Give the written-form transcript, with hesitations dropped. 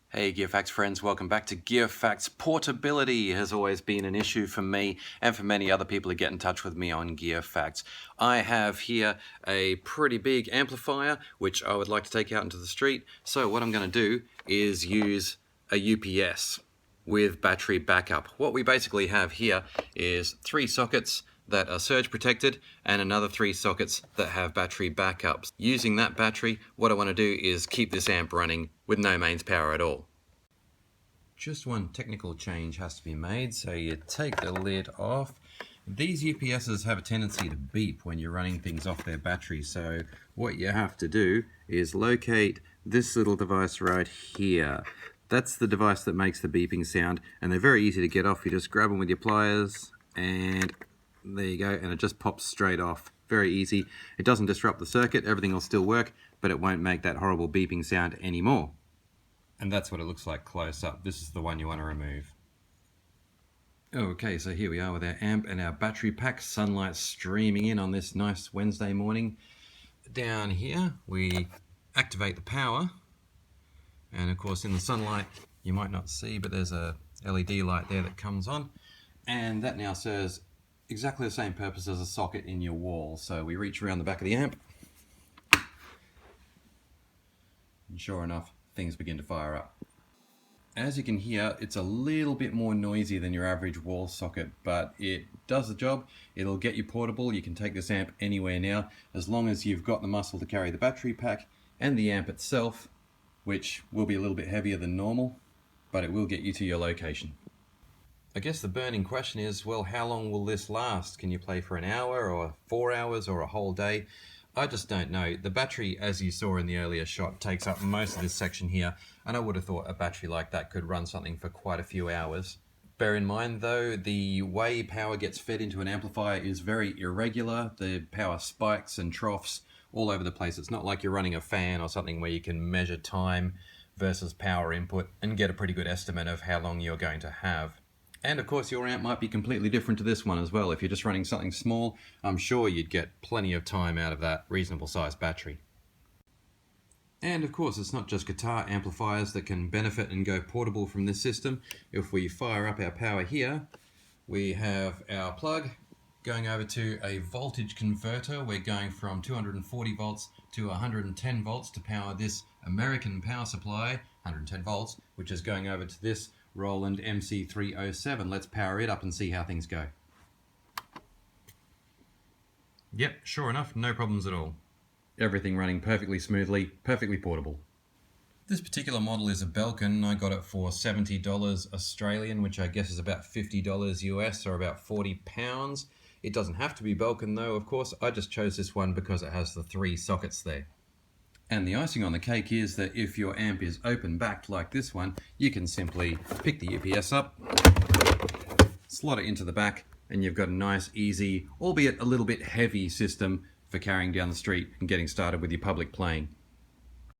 Hey Gear Facts friends, welcome back to Gear Facts. Portability has always been an issue for me and for many other people who get in touch with me on Gear Facts. I have here a pretty big amplifier which I would like to take out into the street. So what I'm going to do is use a UPS with battery backup. What we basically have here is 3 sockets that are surge protected and another 3 sockets that have battery backups. Using that battery, what I want to do is keep this amp running with no mains power at all. Just one technical change has to be made, so you take the lid off. These UPSs have a tendency to beep when you're running things off their battery, so what you have to do is locate this little device right here. That's the device that makes the beeping sound, and they're very easy to get off. You just grab them with your pliers and there you go, and it just pops straight off. Very easy. It doesn't disrupt the circuit, everything will still work, but it won't make that horrible beeping sound anymore. And that's what it looks like close up. This is the one you want to remove. Okay, so here we are with our amp and our battery pack, sunlight streaming in on this nice Wednesday morning. Down here we activate the power, and of course in the sunlight you might not see, but there's a LED light there that comes on, and that now serves exactly the same purpose as a socket in your wall. So we reach around the back of the amp, and sure enough, things begin to fire up. As you can hear, it's a little bit more noisy than your average wall socket, but it does the job. It'll get you portable. You can take this amp anywhere now, as long as you've got the muscle to carry the battery pack and the amp itself, which will be a little bit heavier than normal, but it will get you to your location. I guess the burning question is, well, how long will this last? Can you play for an hour or 4 hours or a whole day? I just don't know. The battery, as you saw in the earlier shot, takes up most of this section here, and I would have thought a battery like that could run something for quite a few hours. Bear in mind though, the way power gets fed into an amplifier is very irregular. The power spikes and troughs all over the place. It's not like you're running a fan or something where you can measure time versus power input and get a pretty good estimate of how long you're going to have. And of course your amp might be completely different to this one as well. If you're just running something small, I'm sure you'd get plenty of time out of that reasonable sized battery. And of course it's not just guitar amplifiers that can benefit and go portable from this system. If we fire up our power here, we have our plug going over to a voltage converter. We're going from 240 volts to 110 volts to power this American power supply, 110 volts, which is going over to this Roland MC307. Let's power it up and see how things go. Yep, sure enough, no problems at all. Everything running perfectly smoothly, perfectly portable. This particular model is a Belkin. I got it for $70 Australian, which I guess is about $50 US or about 40 pounds. It doesn't have to be Belkin though, of course. I just chose this one because it has the 3 sockets there. And the icing on the cake is that if your amp is open backed like this one, you can simply pick the UPS up, slot it into the back, and you've got a nice, easy, albeit a little bit heavy system for carrying down the street and getting started with your public playing.